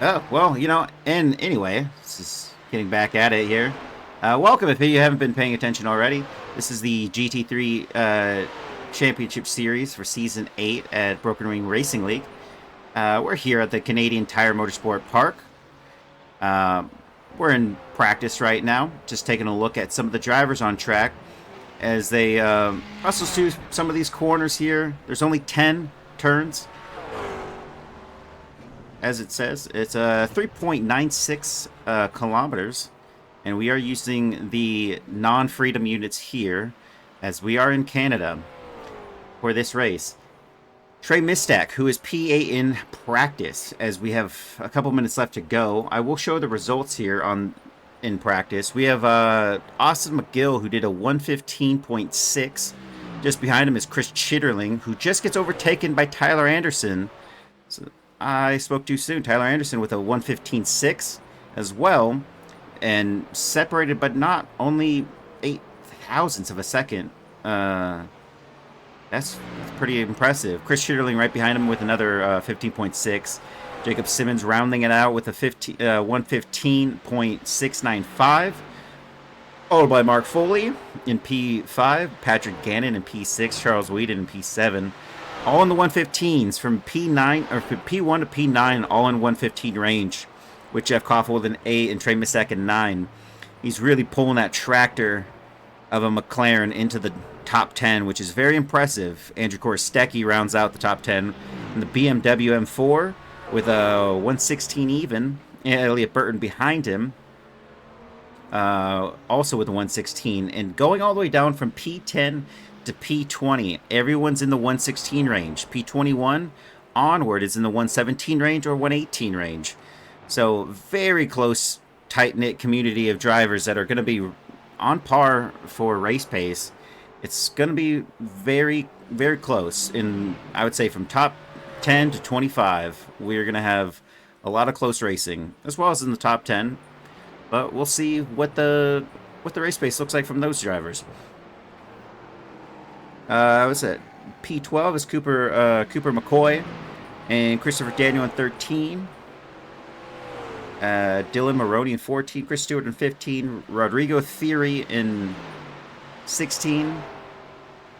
Oh, well, and anyway, this is getting back at it here. Welcome if you haven't been paying attention already. This is the GT3 Championship Series for Season 8 at Broken Wing Racing League. We're here at the Canadian Tire Motorsport Park. Uh, we're in practice right now, just taking a look at some of the drivers on track as they hustle through some of these corners here. There's only 10 turns, as it says. It's 3.96 kilometers, and we are using the non-freedom units here, as we are in Canada for this race. Trey Mistak, who is P8 in practice, as we have a couple minutes left to go. I will show the results here in practice. We have Austin McGill, who did a 115.6. Just behind him is Chris Chitterling, who just gets overtaken by Tyler Anderson. So I spoke too soon. Tyler Anderson with a 115.6 as well, and separated but not only 8 thousandths of a second. That's pretty impressive. Chris Schitterling right behind him with another 15.6. Jacob Simmons rounding it out with a 115.695. Followed by Mark Foley in P5, Patrick Gannon in P6, Charles Whedon in P7. All in the 115s from P9 or P1 to P9, all in 115 range, with Jeff Koffel with an 8 and Trey Missak in 9. He's really pulling that tractor of a McLaren into the top 10, which is very impressive. Andrew Korostecki rounds out the top 10 in the BMW M4 with a 116 even. And Elliot Burton behind him, also with a 116. And going all the way down from P10 to P20, everyone's in the 116 range. P21 onward is in the 117 range or 118 range. So very close, tight-knit community of drivers that are going to be on par for race pace. It's going to be very, very close. In, I would say, from top 10 to 25, we're going to have a lot of close racing, as well as in the top 10. But we'll see what the race pace looks like from those drivers. What's that? P12 is Cooper McCoy and Christopher Daniel in 13. Dylan Maroney in 14. Chris Stewart in 15. Rodrigo Theory in 16.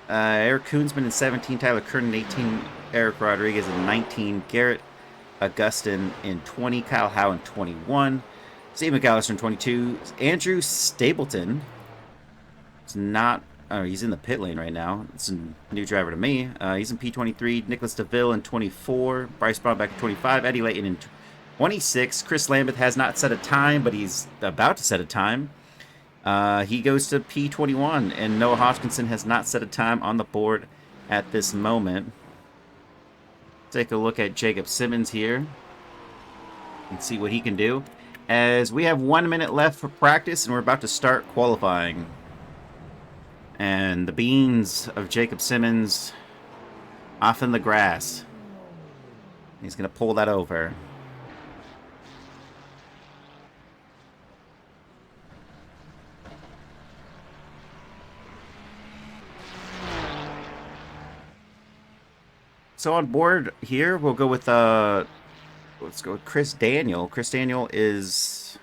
Eric Koonsman in 17. Tyler Kernan in 18. Eric Rodriguez in 19. Garrett Augustin in 20. Kyle Howe in 21. Steve McAllister in 22. Andrew Stapleton. It's not. Oh, he's in the pit lane right now. It's a new driver to me. He's in P23. Nicholas DeVille in 24. Bryce Braun back in 25. Eddie Layton in 26. Chris Lambeth has not set a time, but he's about to set a time. He goes to P21, and Noah Hodgkinson has not set a time on the board at this moment. Take a look at Jacob Simmons here and see what he can do, as we have 1 minute left for practice, and we're about to start qualifying. And the beans of Jacob Simmons off in the grass. He's going to pull that over. So on board here, we'll go with let's go with Chris Daniel. Chris Daniel is,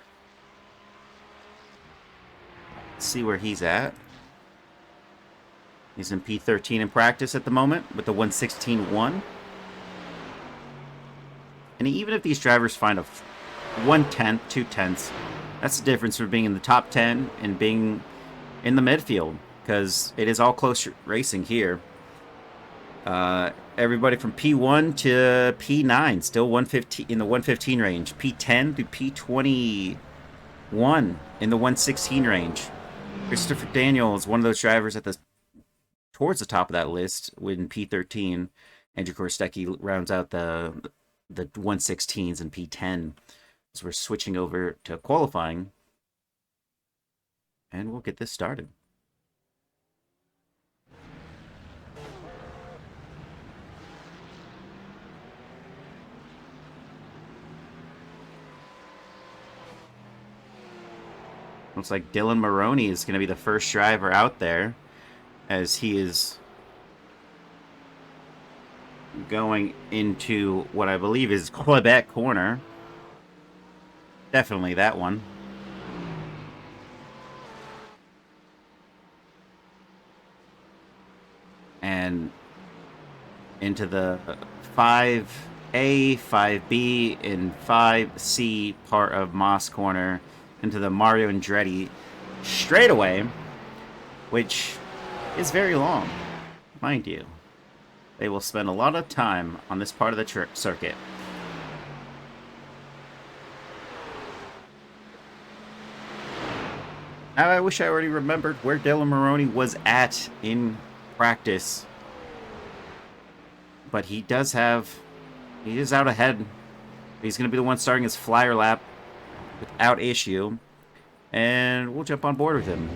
let's see where he's at. He's in P13 in practice at the moment with the 116.1. And even if these drivers find a 1/10, 2/10, that's the difference for being in the top 10 and being in the midfield, because it is all close racing here. Everybody from P1 to P9 still 115 in the 115 range. P10 to P21 in the 116 range. Christopher Daniel is one of those drivers towards the top of that list in P13. Andrew Korostecki rounds out the 116s in P10. So we're switching over to qualifying, and we'll get this started. Looks like Dylan Maroney is going to be the first driver out there, as he is going into what I believe is Quebec corner. Definitely that one. And into the 5A, 5B, and 5C part of Moss Corner into the Mario Andretti straightaway, which is very long, mind you. They will spend a lot of time on this part of the circuit. I wish I already remembered where Dylan Maroney was at in practice. But he is out ahead. He's going to be the one starting his flyer lap without issue. And we'll jump on board with him.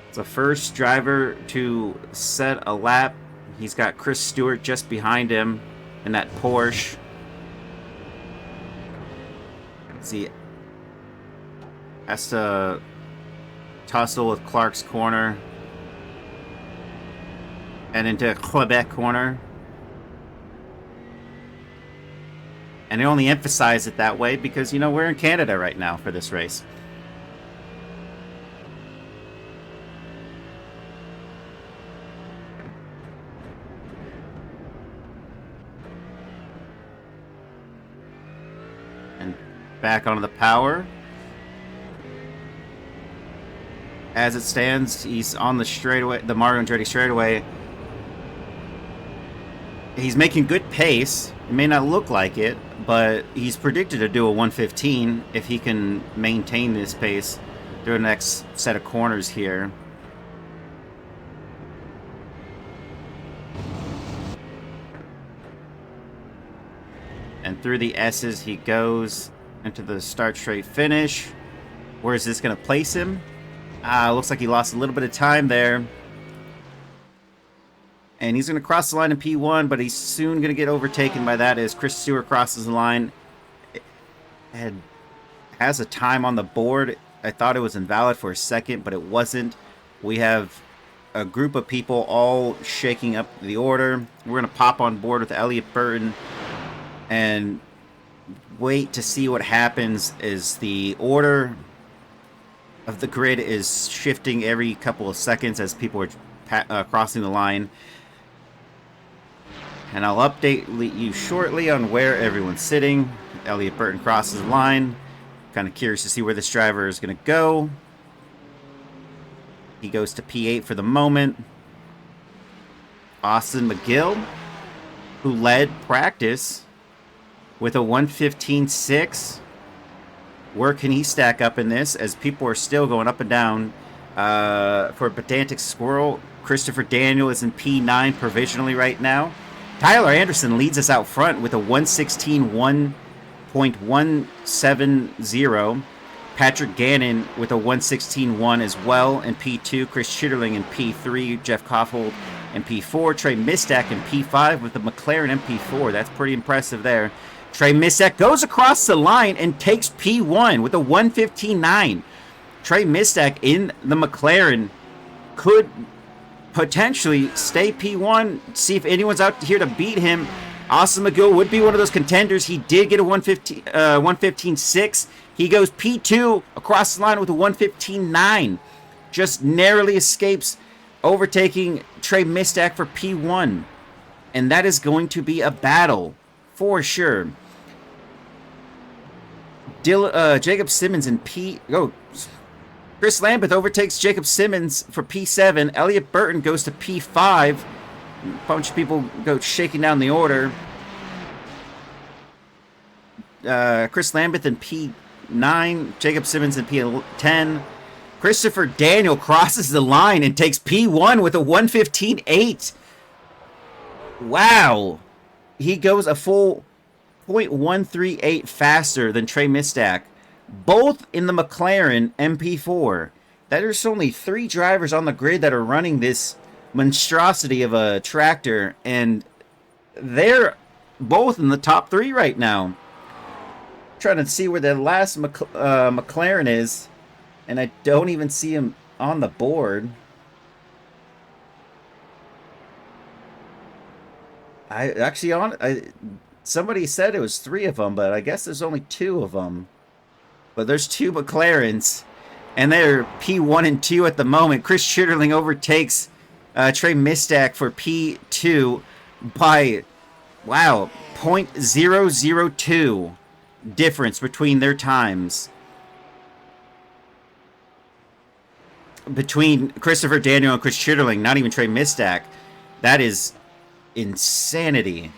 It's the first driver to set a lap. He's got Chris Stewart just behind him in that Porsche. Let's see. Has to tussle with Clark's corner. And into Quebec corner. And they only emphasize it that way because, you know, we're in Canada right now for this race. And back onto the power. As it stands, he's on the straightaway, the Mario Andretti straightaway. He's making good pace. It may not look like it, but he's predicted to do a 115 if he can maintain this pace through the next set of corners here. And through the S's he goes into the start straight finish. Where is this going to place him? Looks like he lost a little bit of time there. And he's going to cross the line in P1, but he's soon going to get overtaken by that as Chris Stewart crosses the line. And has a time on the board. I thought it was invalid for a second, but it wasn't. We have a group of people all shaking up the order. We're going to pop on board with Elliott Burton and wait to see what happens as the order of the grid is shifting every couple of seconds as people are crossing the line. And I'll update you shortly on where everyone's sitting. Elliott Burton crosses the line. Kind of curious to see where this driver is going to go. He goes to P8 for the moment. Austin McGill, who led practice with a 1:15.6. Where can he stack up in this as people are still going up and down? For Pedantic Squirrel, Christopher Daniel is in P9 provisionally right now. Tyler Anderson leads us out front with a 1:16.170. Patrick Gannon with a 1:16.1 as well in P2. Chris Chitterling in P3. Jeff Koffold in P4. Trey Mistak in P5 with the McLaren MP4. That's pretty impressive there. Trey Mistak goes across the line and takes P1 with a 1:15.9. Trey Mistak in the McLaren could potentially stay P1, see if anyone's out here to beat him. Austin McGill would be one of those contenders. He did get a 1:15.6. He goes P2 across the line with a 1:15.9. Just narrowly escapes overtaking Trey Mistak for P1. And that is going to be a battle for sure. Jacob Simmons in Chris Lambeth overtakes Jacob Simmons for P7. Elliott Burton goes to P5. A bunch of people go shaking down the order. Chris Lambeth in P9. Jacob Simmons in P10. Christopher Daniel crosses the line and takes P1 with a 1:15.8. Wow. He goes a full 0.138 faster than Trey Mistak. Both in the McLaren MP4. There's only 3 drivers on the grid that are running this monstrosity of a tractor, and they're both in the top 3 right now. Trying to see where the last McLaren is, and I don't even see him on the board. Somebody said it was 3 of them, but I guess there's only 2 of them. But there's 2 McLarens, and they're P1 and 2 at the moment. Chris Schitterling overtakes Trey Mistack for P2 by, wow, 0.002 difference between their times. Between Christopher Daniel and Chris Schitterling, not even Trey Mistack. That is insanity.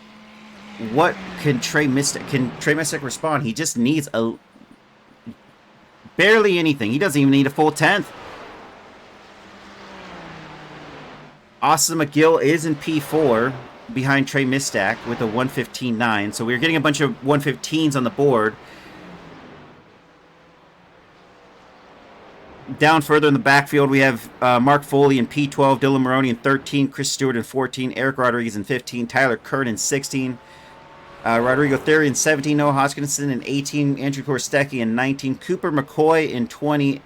What can Trey Mistack respond? He just needs barely anything. He doesn't even need a full 10th. Austin McGill is in P4 behind Trey Mistack with a 1:15.9. So we're getting a bunch of 1:15s on the board. Down further in the backfield, we have Mark Foley in P12, Dylan Maroney in 13, Chris Stewart in 14, Eric Rodriguez in 15, Tyler Kern in 16, Rodrigo Theory in 17, Noah Hoskinson in 18, Andrew Korstecki in 19, Cooper McCoy in 20,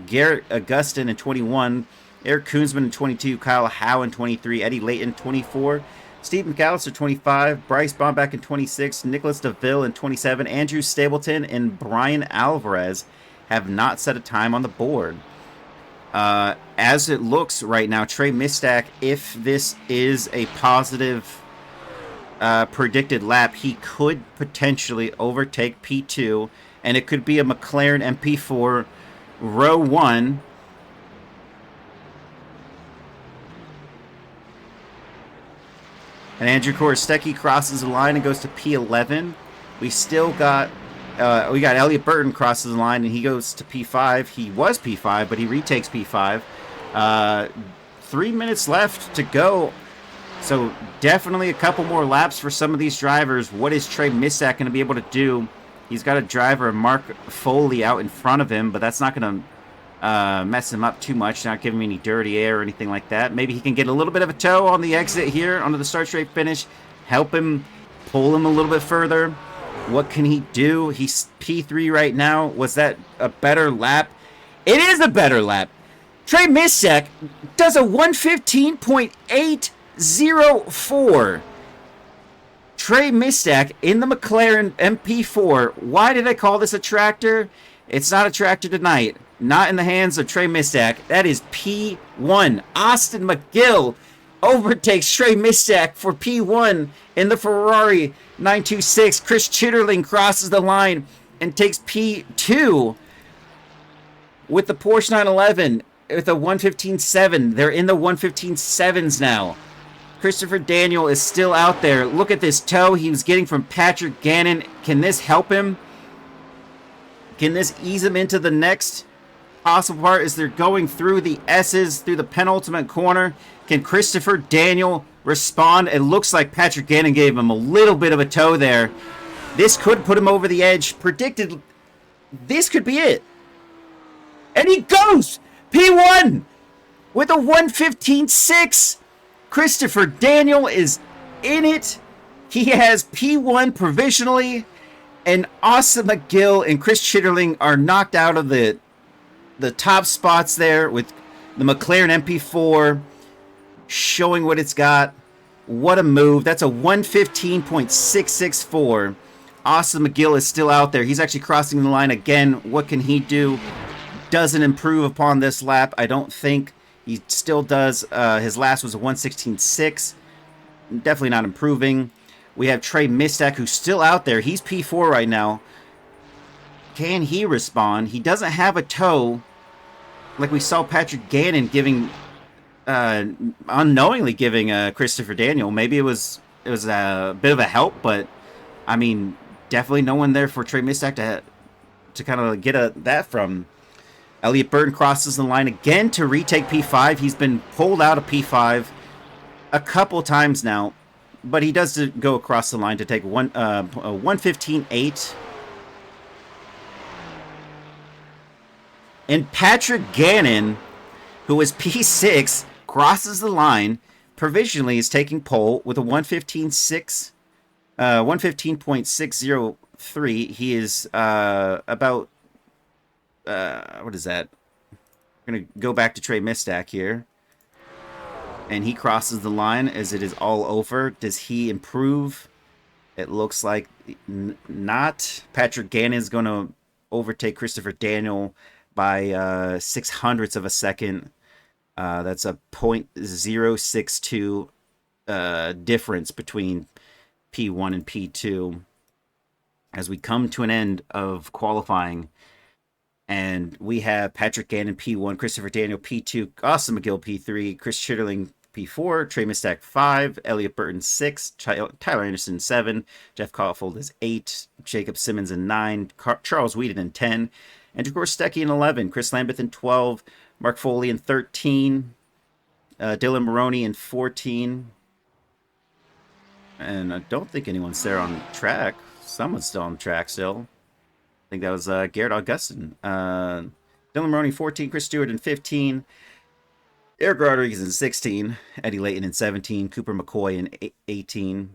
Garrett Augustin in 21, Eric Koonsman in 22, Kyle Howe in 23, Eddie Layton in 24, Steve McAllister 25, Bryce Bombach in 26, Nicholas DeVille in 27, Andrew Stapleton and Brian Alvarez have not set a time on the board. As it looks right now, Trey Mistack, if this is a positive predicted lap, he could potentially overtake P2, and it could be a McLaren MP4 row 1. And Andrew Korostecki crosses the line and goes to P11. We still got Elliot Burton crosses the line and he goes to P5. He was P5, but he retakes P5. 3 minutes left to go. So definitely a couple more laps for some of these drivers. What is Trey Mistack going to be able to do? He's got a driver, Mark Foley, out in front of him, but that's not going to mess him up too much, not giving him any dirty air or anything like that. Maybe he can get a little bit of a tow on the exit here, onto the start straight finish, help him, pull him a little bit further. What can he do? He's P3 right now. Was that a better lap? It is a better lap. Trey Mistack does a 1:15.804. Trey Mistack in the McLaren MP4. Why did I call this a tractor? It's not a tractor tonight. Not in the hands of Trey Mistack. That is P1. Austin McGill overtakes Trey Mistack for P1 in the Ferrari 926. Chris Chitterling crosses the line and takes P2 with the Porsche 911 with a 1:15.7. They're in the 1:15.7s now. Christopher Daniel is still out there. Look at this tow he was getting from Patrick Gannon. Can this help him? Can this ease him into the next possible part as they're going through the S's, through the penultimate corner? Can Christopher Daniel respond? It looks like Patrick Gannon gave him a little bit of a tow there. This could put him over the edge. Predicted this could be it. And he goes P1 with a 1:15.6. Christopher Daniel is in it. He has P1 provisionally. And Austin McGill and Chris Chitterling are knocked out of the top spots there with the McLaren MP4 showing what it's got. What a move. That's a 1:15.664. Austin McGill is still out there. He's actually crossing the line again. What can he do? Doesn't improve upon this lap, I don't think. He still does. His last was a 1:16.6. Definitely not improving. We have Trey Mistack, who's still out there. He's P4 right now. Can he respond? He doesn't have a tow like we saw Patrick Gannon giving, unknowingly giving Christopher Daniel. Maybe it was a bit of a help, but I mean, definitely no one there for Trey Mistack to kind of get that from. Elliot Burton crosses the line again to retake P5. He's been pulled out of P5 a couple times now, but he does go across the line to take a 1:15.8. And Patrick Gannon, who is P6, crosses the line. Provisionally is taking pole with a 1:15.603. He is about what is that? We're gonna go back to Trey Mistack here. And he crosses the line as it is all over. Does he improve? It looks like not Patrick Gannon is going to overtake Christopher Daniel by 600ths of a second. That's a .062 difference between P1 and P2 as we come to an end of qualifying. And we have Patrick Gannon P1, Christopher Daniel P2, Austin McGill P3, Chris Chitterling P4, Trey Mistack 5, Elliott Burton 6, Tyler Anderson 7, Jeff Caulfield is 8, Jacob Simmons in 9, Charles Whedon in 10, Andrew Gorstecki in 11, Chris Lambeth in 12, Mark Foley in 13, Dylan Maroney in 14, and I don't think anyone's there on track. Someone's still on track still. I think that was Garrett Augustin. Dylan Maroney 14, Chris Stewart in 15, Eric Rodriguez in 16, Eddie Layton in 17, Cooper McCoy in 18,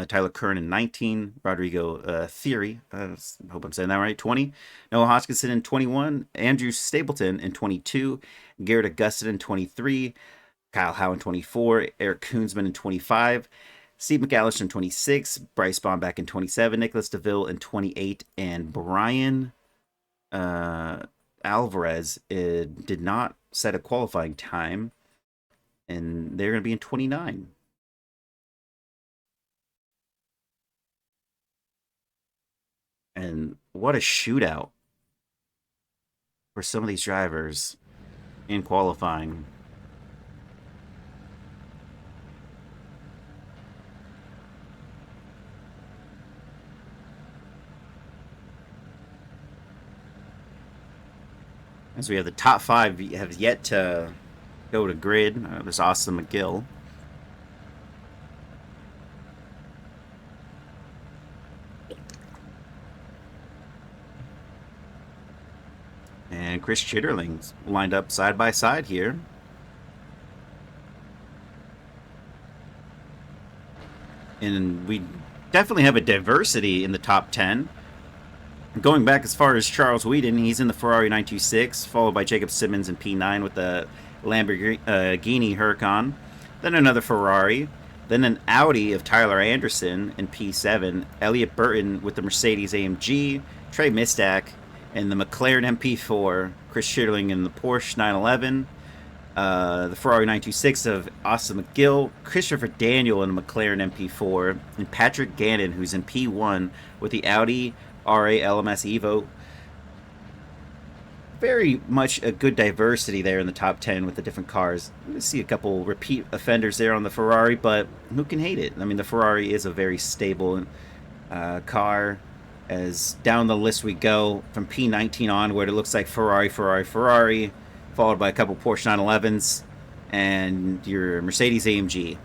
Tyler Kern in 19, Rodrigo Theory, I hope I'm saying that right, 20, Noah Hodgkinson in 21, Andrew Stapleton in 22, Garrett Augustin in 23, Kyle Howe in 24, Eric Koonsman in 25, Steve McAllister in 26, Bryce Bomback in 27, Nicholas DeVille in 28, and Brian Alvarez did not set a qualifying time, and they're going to be in 29. And what a shootout for some of these drivers in qualifying. As we have the top 5 have yet to go to grid. There's Austin McGill. And Chris Chitterling's lined up side by side here. And we definitely have a diversity in the top 10. Going back as far as Charles Whedon, he's in the Ferrari 926, followed by Jacob Simmons in P9 with the Lamborghini Huracan. Then another Ferrari. Then an Audi of Tyler Anderson in P7. Elliott Burton with the Mercedes AMG. Trey Mistack in the McLaren MP4. Chris Schitterling in the Porsche 911. The Ferrari 926 of Austin McGill. Christopher Daniel in the McLaren MP4. And Patrick Gannon, who's in P1 with the Audi RA LMS Evo. Very much a good diversity there in the top 10 with the different cars. You see a couple repeat offenders there on the Ferrari, but who can hate it? I mean, the Ferrari is a very stable car. As down the list we go from P19 onward, it looks like Ferrari, followed by a couple Porsche 911s and your Mercedes AMG.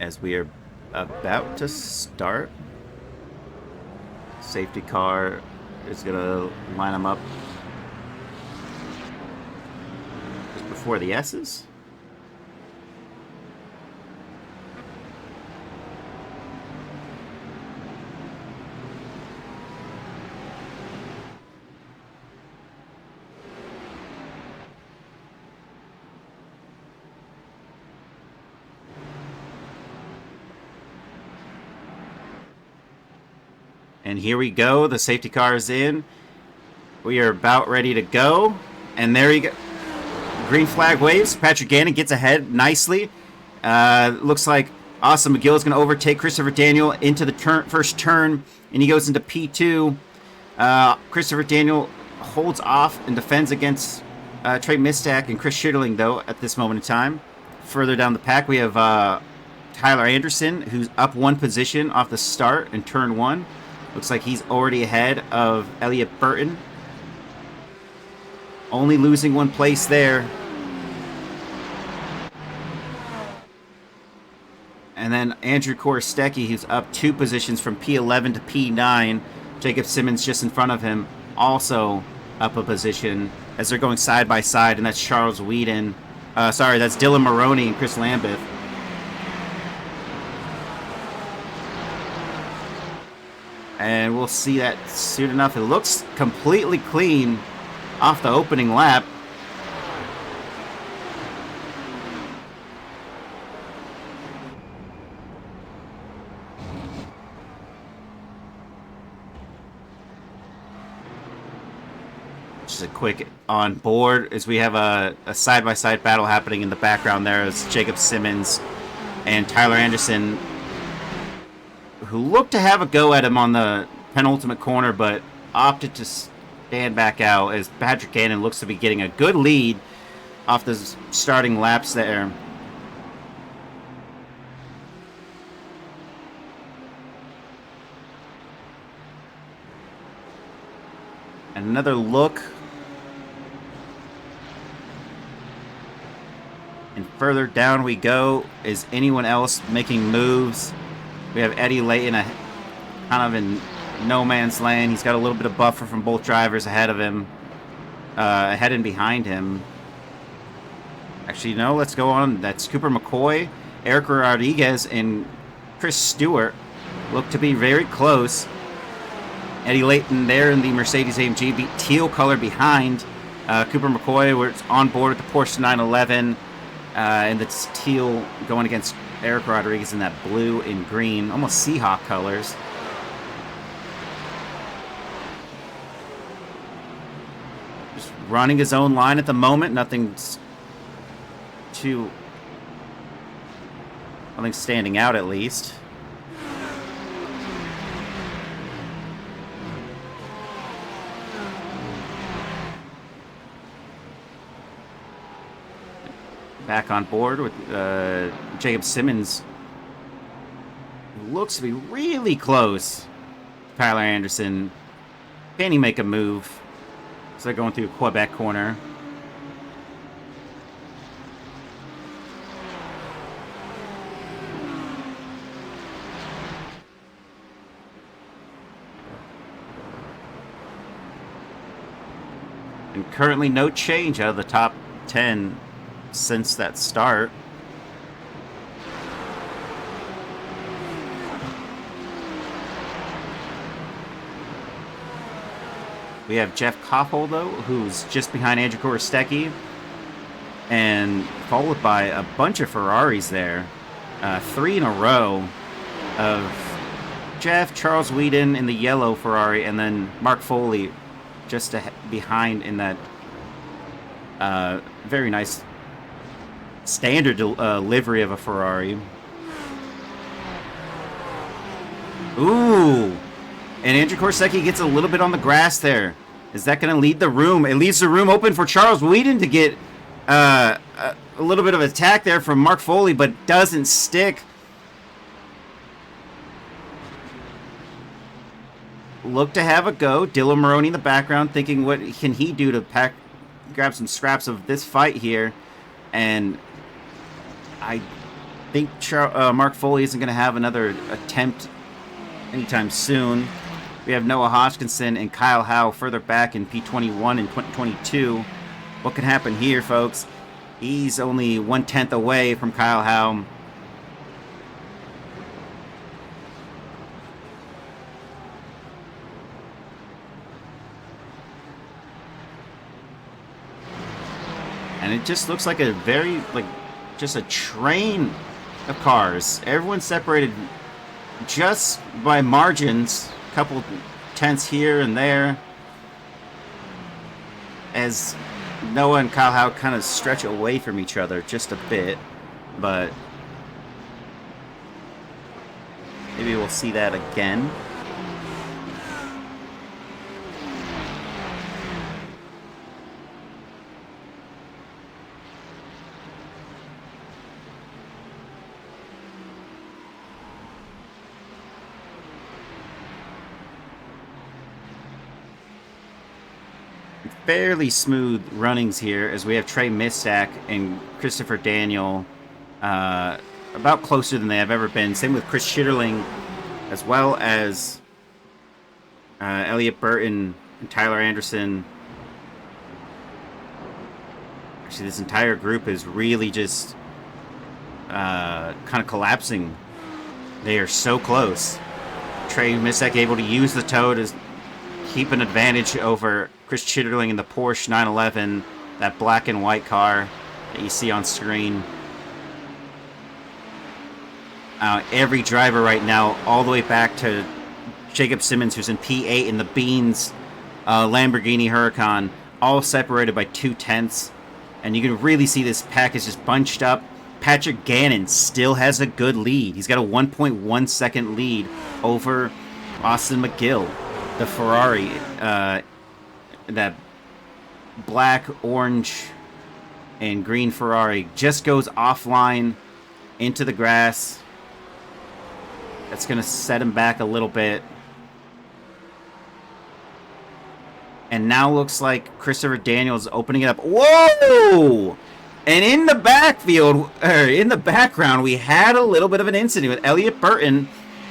As we are about to start, safety car is going to line them up just before the S's. And here we go. The safety car is in. We are about ready to go. And there you go. Green flag waves. Patrick Gannon gets ahead nicely. Looks like Austin McGill is going to overtake Christopher Daniel into the first turn. And he goes into P2. Christopher Daniel holds off and defends against Trey Mistack and Chris Schitterling, though, at this moment in time. Further down the pack, we have Tyler Anderson, who's up one position off the start in turn 1. Looks like he's already ahead of Elliott Burton. Only losing one place there. And then Andrew Korostecki, who's up 2 positions from P11 to P9. Jacob Simmons just in front of him, also up a position as they're going side by side. And that's Charles Whedon. That's Dylan Maroney and Chris Lambeth. And we'll see that soon enough. It looks completely clean off the opening lap. Just a quick on board as we have a side-by-side battle happening in the background there as Jacob Simmons and Tyler Anderson, who looked to have a go at him on the penultimate corner, but opted to stand back out as Patrick Gannon looks to be getting a good lead off the starting laps there. And another look. And further down we go. Is anyone else making moves? We have Eddie Layton kind of in no man's land. He's got a little bit of buffer from both drivers ahead of him. Ahead and behind him. Actually, no, let's go on. That's Cooper McCoy, Eric Rodriguez, and Chris Stewart look to be very close. Eddie Layton there in the Mercedes-AMG teal color behind. Cooper McCoy, we're on board with the Porsche 911. And it's teal going against Eric Rodriguez in that blue and green, almost Seahawk colors. Just running his own line at the moment. Nothing's standing out at least. Back on board with Jacob Simmons, who looks to be really close. Tyler Anderson, can he make a move? So they're going through Quebec corner. And currently no change out of the top 10 since that start. We have Jeff Koppel, though, who's just behind Andrew Korostecki, and followed by a bunch of Ferraris there. 3 in a row of Jeff, Charles Whedon in the yellow Ferrari, and then Mark Foley just behind in that very nice standard livery of a Ferrari. Ooh! And Andrew Korostecki gets a little bit on the grass there. Is that going to lead the room? It leaves the room open for Charles Whedon to get a little bit of attack there from Mark Foley, but doesn't stick. Look to have a go. Dylan Maroney in the background thinking what can he do to grab some scraps of this fight here. And I think Mark Foley isn't going to have another attempt anytime soon. We have Noah Hodgkinson and Kyle Howe further back in P21 and 2022. What can happen here, folks? He's only 1/10 away from Kyle Howe. And it just looks like a very, just a train of cars. Everyone's separated just by margins, a couple tenths here and there, as Noah and Kyle Howe kind of stretch away from each other just a bit, but maybe we'll see that again. Fairly smooth runnings here as we have Trey Mistak and Christopher Daniel about closer than they have ever been. Same with Chris Schitterling, as well as Elliot Burton and Tyler Anderson. Actually, this entire group is really just kind of collapsing. They are so close. Trey Mistak able to use the toe to keep an advantage over Chris Chitterling in the Porsche 911, that black and white car that you see on screen. Every driver right now, all the way back to Jacob Simmons, who's in P8 in the Beans Lamborghini Huracan, all separated by 2/10. And you can really see this pack is just bunched up. Patrick Gannon still has a good lead. He's got a 1.1 second lead over Austin McGill, the Ferrari, that black, orange, and green Ferrari. Just goes offline into the grass. That's going to set him back a little bit. And now looks like Christopher Daniels opening it up. Whoa! And in the backfield, in the background, we had a little bit of an incident with Elliott Burton,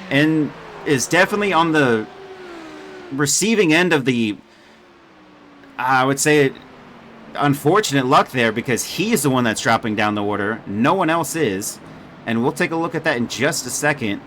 and is definitely on the receiving end of the, I would say, unfortunate luck there, because he is the one that's dropping down the order. No one else is. And we'll take a look at that in just a second.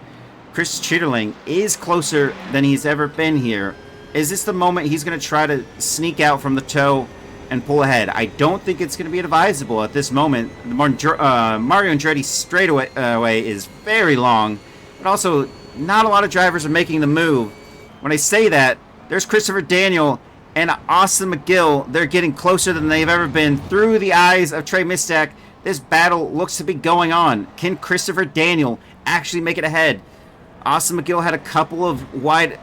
Chris Chitterling is closer than he's ever been here. Is this the moment he's going to try to sneak out from the toe and pull ahead? I don't think it's going to be advisable at this moment. The Mario Andretti straightaway is very long, but also not a lot of drivers are making the move. When I say that, there's Christopher Daniel and Austin McGill. They're getting closer than they've ever been through the eyes of Trey Mistak. This battle looks to be going on. Can Christopher Daniel actually make it ahead? Austin McGill had a couple of wide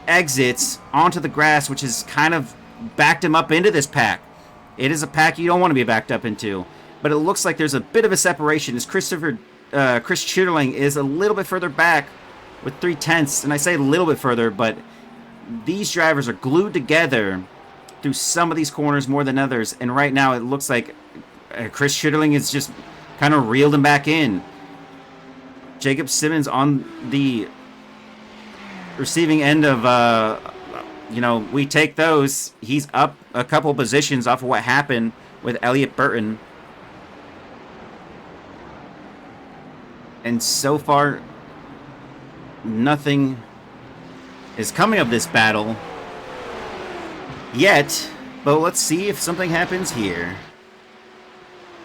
exits onto the grass, which has kind of backed him up into this pack. It is a pack you don't want to be backed up into, but it looks like there's a bit of a separation as Chris Chitterling is a little bit further back with 3/10, and I say a little bit further, but these drivers are glued together through some of these corners more than others, and right now it looks like Chris Chitterling is just kind of reeled him back in. Jacob Simmons on the receiving end of, we take those. He's up a couple positions off of what happened with Elliott Burton. And so far, nothing is coming of this battle yet, but let's see if something happens here.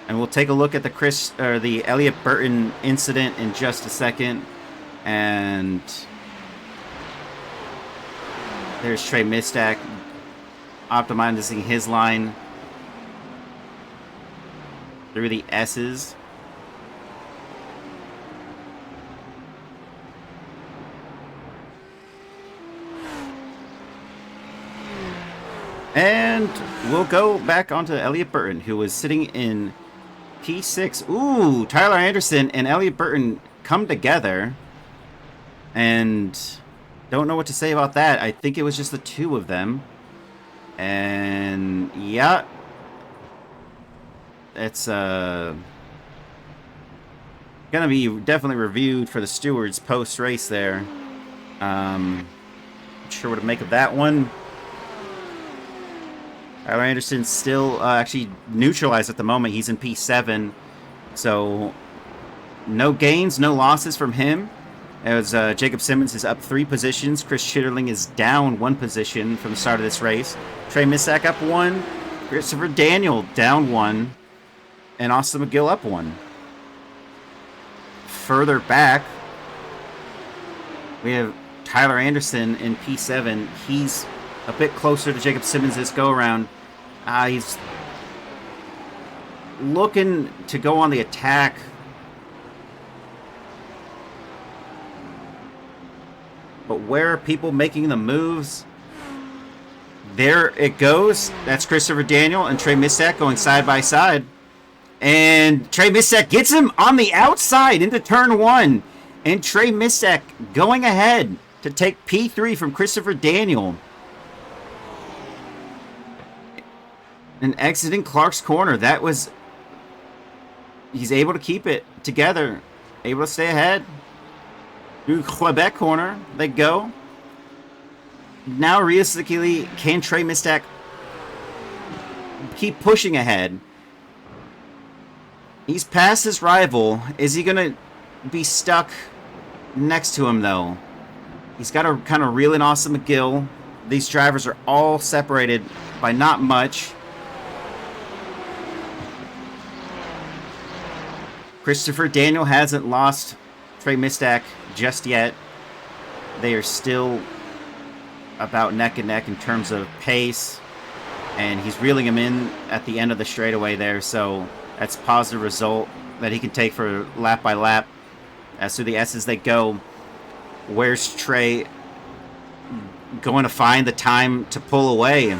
And we'll take a look at the Elliott Burton incident in just a second. And there's Trey Mistak optimizing his line through the S's. And we'll go back onto Elliott Burton, who was sitting in P6. Ooh, Tyler Anderson and Elliott Burton come together. And don't know what to say about that. I think it was just the two of them. And yeah, it's gonna be definitely reviewed for the stewards post-race there. Not sure what to make of that one. Tyler Anderson's still actually neutralized at the moment. He's in P7. So no gains, no losses from him. As Jacob Simmons is up 3 positions. Chris Chitterling is down 1 position from the start of this race. Trey Mistak up 1. Christopher Daniel down 1. And Austin McGill up 1. Further back, we have Tyler Anderson in P7. He's a bit closer to Jacob Simmons this go-around. He's looking to go on the attack. But where are people making the moves? There it goes. That's Christopher Daniel and Trey Mistak going side by side. And Trey Mistak gets him on the outside into turn 1. And Trey Mistak going ahead to take P3 from Christopher Daniel. And exiting Clark's corner. That was... He's able to keep it together. Able to stay ahead. Through Quebec corner. They go. Now, realistically, can Trey Mistak keep pushing ahead? He's past his rival. Is he going to be stuck next to him, though? He's got to kind of reel in Austin McGill. These drivers are all separated by not much. Christopher Daniel hasn't lost Trey Mistak just yet. They are still about neck and neck in terms of pace. and he's reeling him in at the end of the straightaway there, so that's a positive result that he can take for lap by lap. As through the S's they go, where's Trey going to find the time to pull away?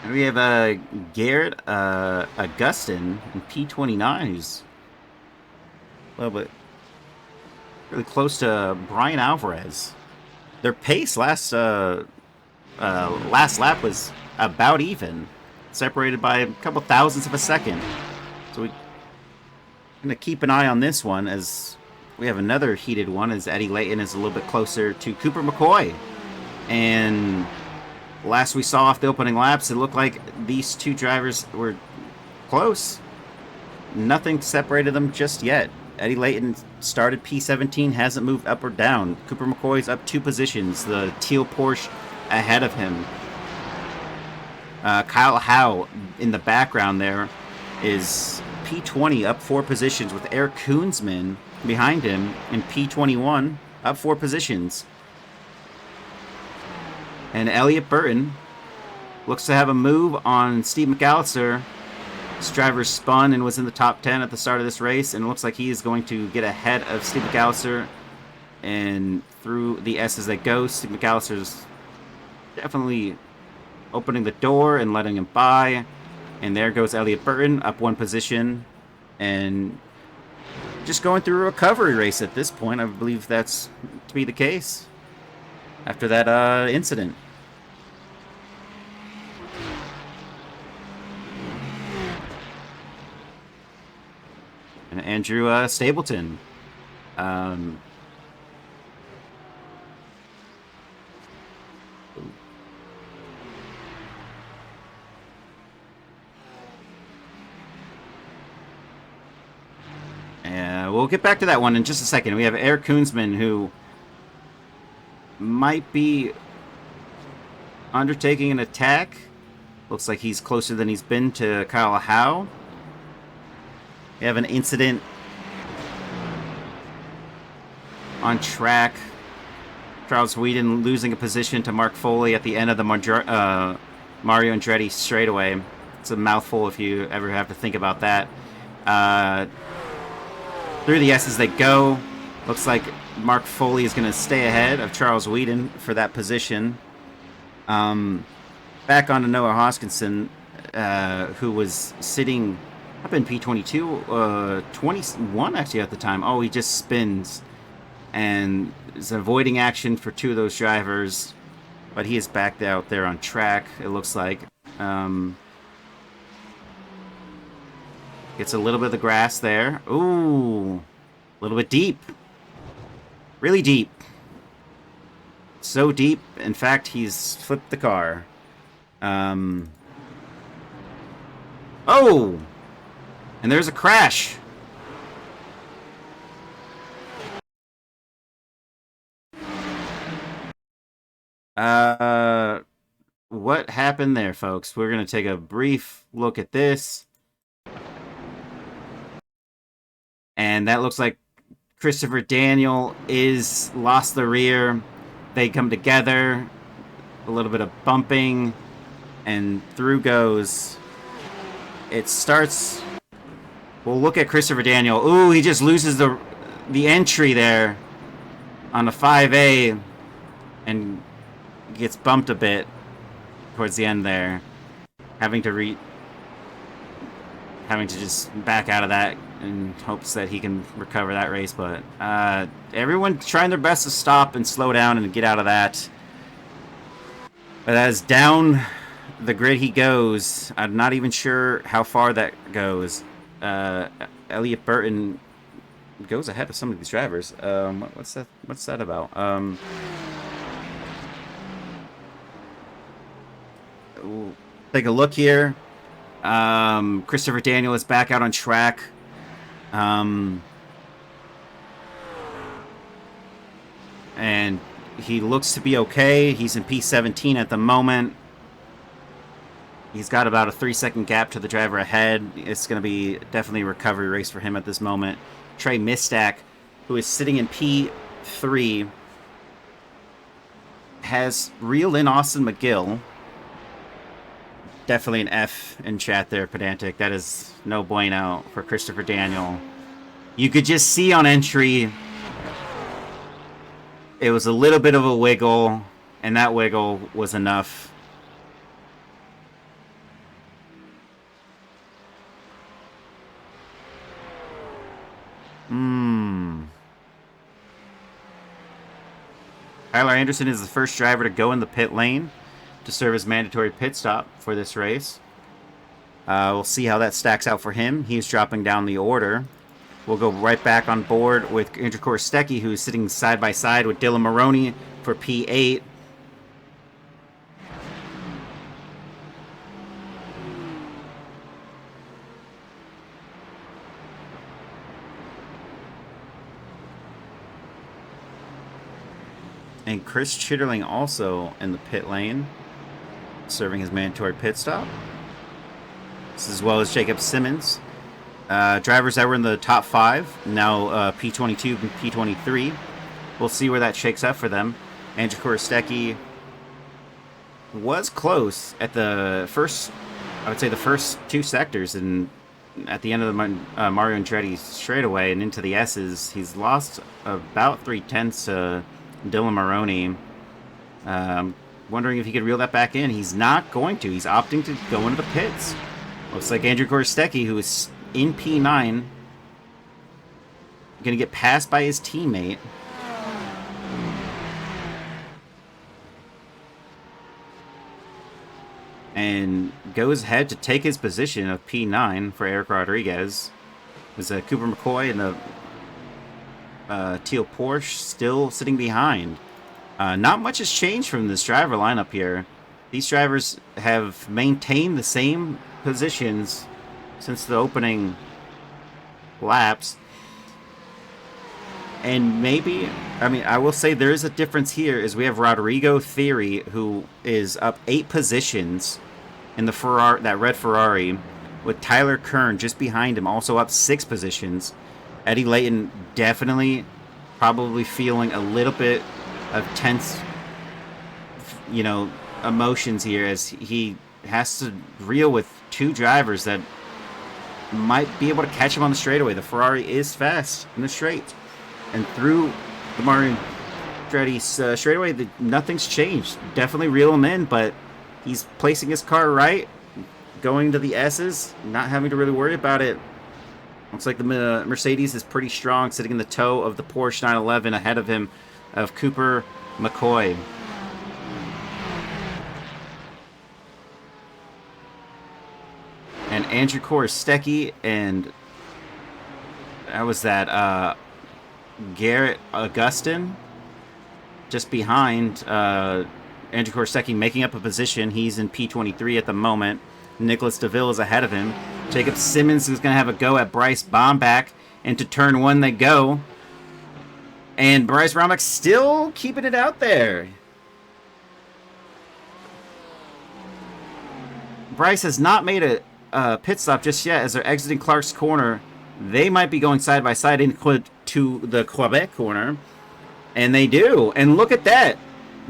We have Garrett Augustin in P29, who's a little bit really close to Brian Alvarez. Their pace last lap was about even, separated by a couple thousandths of a second. So we're gonna keep an eye on this one, as we have another heated one, as Eddie Layton is a little bit closer to Cooper McCoy. And last we saw off the opening laps, it looked like these two drivers were close. Nothing separated them just yet. Eddie Layton started P17, hasn't moved up or down. Cooper McCoy's up 2 positions, the teal Porsche ahead of him. Kyle Howe in the background there is P20, up 4 positions, with Eric Koonsman behind him in P21, up 4 positions. And Elliott Burton looks to have a move on Steve McAllister. This driver spun and was in the top 10 at the start of this race, and it looks like he is going to get ahead of Steve McAllister. And through the S as they go, Steve McAllister's definitely opening the door and letting him by. And there goes Elliott Burton, up 1 position, and just going through a recovery race at this point. I believe that's to be the case after that incident. And Andrew Stapleton. We'll get back to that one in just a second. We have Eric Koonsman, who might be undertaking an attack. Looks like he's closer than he's been to Kyle Howe. We have an incident on track. Charles Whedon losing a position to Mark Foley at the end of the Mario Andretti straightaway. It's a mouthful if you ever have to think about that. Through the S's they go. Looks like Mark Foley is going to stay ahead of Charles Whedon for that position. Back on to Noah Hoskinson, who was sitting up in P22, 21 actually at the time. Oh, he just spins and is avoiding action for 2 of those drivers, but he is back out there on track, it looks like. Gets a little bit of the grass there. Ooh, a little bit deep. Really deep. So deep, in fact, he's flipped the car. Oh! And there's a crash. What happened there, folks? We're going to take a brief look at this. And that looks like Christopher Daniel is lost the rear. They come together. A little bit of bumping. And through goes. It starts. We'll look at Christopher Daniel. Ooh, he just loses the entry there on the 5A and gets bumped a bit towards the end there. Having to just back out of that in hopes that he can recover that race. But everyone trying their best to stop and slow down and get out of that. But as down the grid he goes, I'm not even sure how far that goes. Elliott Burton goes ahead of some of these drivers. What's that about? We'll take a look here. Christopher Daniel is back out on track. And he looks to be okay. He's in P17 at the moment. He's got about a 3-second gap to the driver ahead. It's going to be definitely a recovery race for him at this moment. Trey Mistack, who is sitting in P3, has reeled in Austin McGill. Definitely an F in chat there, Pedantic. That is no bueno for Christopher Daniel. You could just see on entry, it was a little bit of a wiggle, and that wiggle was enough. Tyler Anderson is the first driver to go in the pit lane to serve as mandatory pit stop for this race. We'll see how that stacks out for him. He's dropping down the order. We'll go right back on board with Andrew Korostecki, who's sitting side by side with Dylan Maroney for P8. And Chris Chitterling also in the pit lane, serving his mandatory pit stop. This as well as Jacob Simmons. Drivers that were in the top 5, now P22 and P23. We'll see where that shakes up for them. Andrew Korostecki was close at the first, I would say the first 2 sectors, and at the end of the Mario Andretti straightaway and into the S's, he's lost about 3/10 to Dylan Maroney. Wondering if he could reel that back in. He's not going to. He's opting to go into the pits. Looks like Andrew Korostecki, who is in P9, going to get passed by his teammate. And goes ahead to take his position of P9 for Eric Rodriguez. There's Cooper McCoy and the teal Porsche still sitting behind. Not much has changed from this driver lineup here. These drivers have maintained the same positions since the opening laps. And maybe, I mean, I will say there is a difference here, is we have Rodrigo Theory, who is up 8 positions in the Ferrari, that red Ferrari, with Tyler Kern just behind him, also up 6 positions. Eddie Layton definitely probably feeling a little bit of tense, emotions here, as he has to reel with 2 drivers that might be able to catch him on the straightaway. The Ferrari is fast in the straight. And through the Mario Andretti straightaway, nothing's changed. Definitely reel him in, but he's placing his car right, going to the S's, not having to really worry about it. Looks like the Mercedes is pretty strong, sitting in the toe of the Porsche 911 ahead of him, of Cooper McCoy. And Andrew Korostecki, and that was that Garrett Augustin just behind Andrew Korostecki, making up a position. He's in P23 at the moment. Nicholas DeVille is ahead of him. Jacob Simmons is going to have a go at Bryce Bomback. Into turn 1 they go. And Bryce Bomback still keeping it out there. Bryce has not made a pit stop just yet as they're exiting Clark's corner. They might be going side by side into the Quebec corner. And they do. And look at that.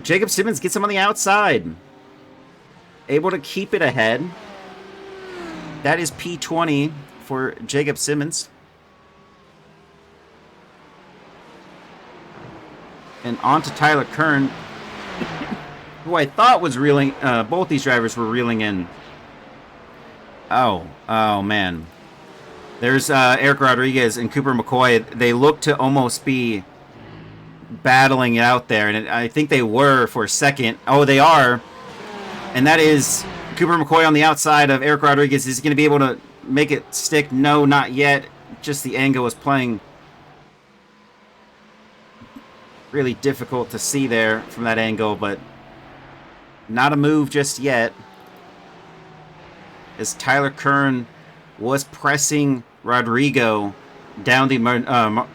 Jacob Simmons gets him on the outside. Able to keep it ahead. That is P20 for Jacob Simmons. And on to Tyler Kern, who I thought was reeling. Both these drivers were reeling in. Oh man. There's Eric Rodriguez and Cooper McCoy. They look to almost be battling it out there, and I think they were for a second. Oh, they are. And that is Cooper McCoy on the outside of Eric Rodriguez. Is he going to be able to make it stick? No, not yet. Just the angle was playing really difficult to see there from that angle, but not a move just yet. As Tyler Kern was pressing Rodrigo down the Mario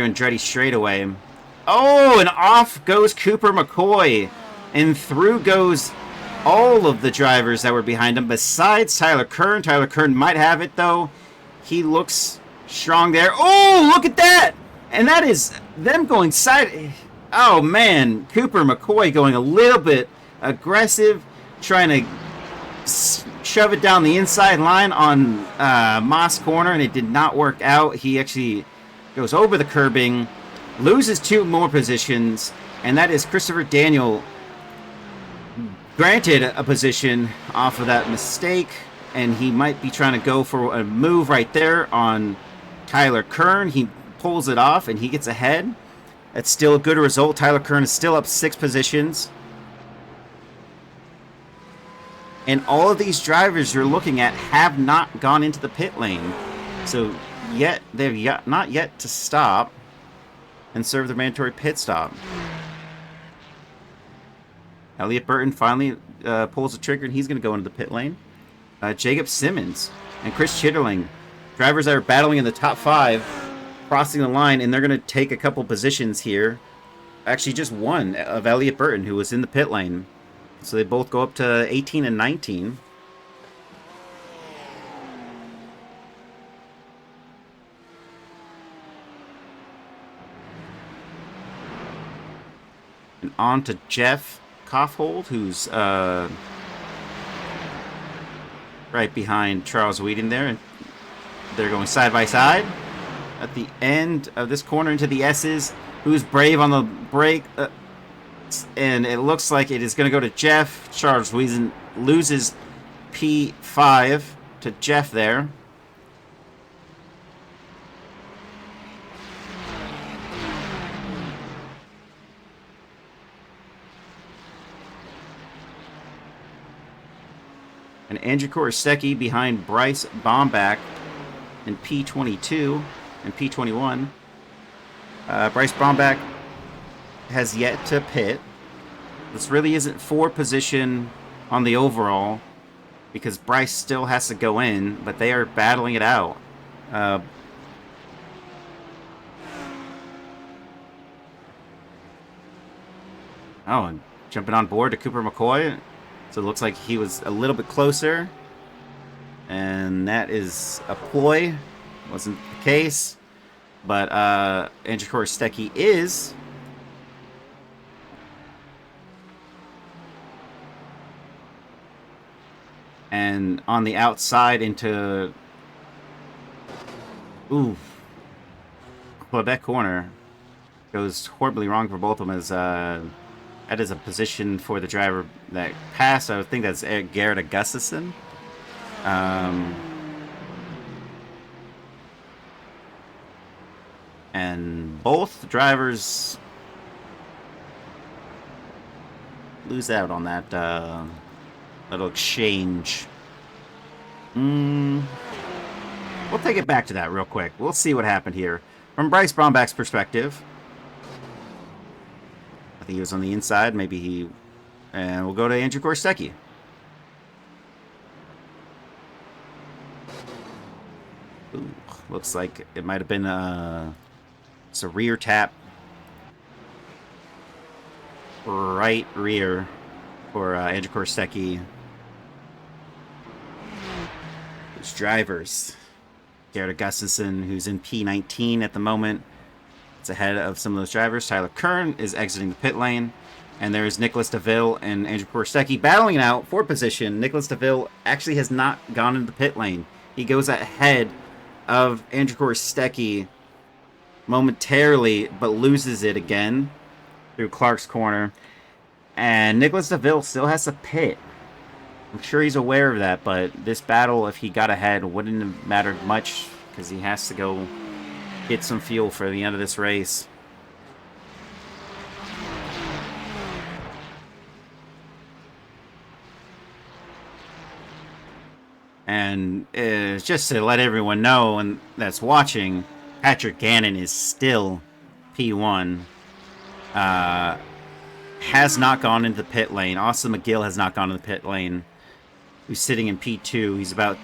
Andretti straightaway. Oh, and off goes Cooper McCoy. And through goes all of the drivers that were behind him besides Tyler Kern. Tyler Kern might have it, though. He looks strong there. Oh, look at that! And that is them going side... Oh, man. Cooper McCoy going a little bit aggressive, trying to shove it down the inside line on Moss Corner, and it did not work out. He actually goes over the curbing, loses 2 more positions, and that is Christopher Daniel granted a position off of that mistake, and he might be trying to go for a move right there on Tyler Kern. He pulls it off, and he gets ahead. That's still a good result. Tyler Kern is still up 6 positions. And all of these drivers you're looking at have not gone into the pit lane. So they've not yet to stop and serve the mandatory pit stop. Elliott Burton finally pulls the trigger, and he's going to go into the pit lane. Jacob Simmons and Chris Chitterling, drivers that are battling in the top 5, crossing the line, and they're going to take a couple positions here. Actually, just one of Elliott Burton, who was in the pit lane. So they both go up to 18 and 19. And on to Jeff Kaufhold, who's right behind Charles Whedon there. And they're going side by side at the end of this corner into the S's. Who's brave on the brake? And it looks like it is going to go to Jeff. Charles Whedon loses P5 to Jeff there. And Andrew Korostecki behind Bryce Bombach in P22 and P21. Bryce Bombach has yet to pit. This really isn't for position on the overall because Bryce still has to go in, but they are battling it out. Oh, and jumping on board to Cooper McCoy. So it looks like he was a little bit closer. And that is a ploy. Wasn't the case. But Andrew Korostecki is. And on the outside into... Ooh. Quebec corner. Goes horribly wrong for both of them as... that is a position for the driver that passed. I think that's Garrett Augustison. And both drivers lose out on that little exchange. We'll take it back to that real quick. We'll see what happened here. From Bryce Bombach's perspective, I think he was on the inside. Maybe he... And we'll go to Andrew Korostecki. Ooh, looks like it might have been it's a rear tap. Right rear for Andrew Korostecki. Those drivers. Garrett Augustison, who's in P19 at the moment. It's ahead of some of those drivers. Tyler Kern is exiting the pit lane. And there's Nicholas DeVille and Andrew Korostecki battling it out for position. Nicholas DeVille actually has not gone into the pit lane. He goes ahead of Andrew Korostecki momentarily, but loses it again through Clark's corner. And Nicholas DeVille still has to pit. I'm sure he's aware of that, but this battle, if he got ahead, wouldn't have mattered much because he has to go get some fuel for the end of this race. And just to let everyone know and that's watching, Patrick Gannon is still P1. Has not gone into the pit lane. Austin McGill has not gone into the pit lane. Who's sitting in P2. He's about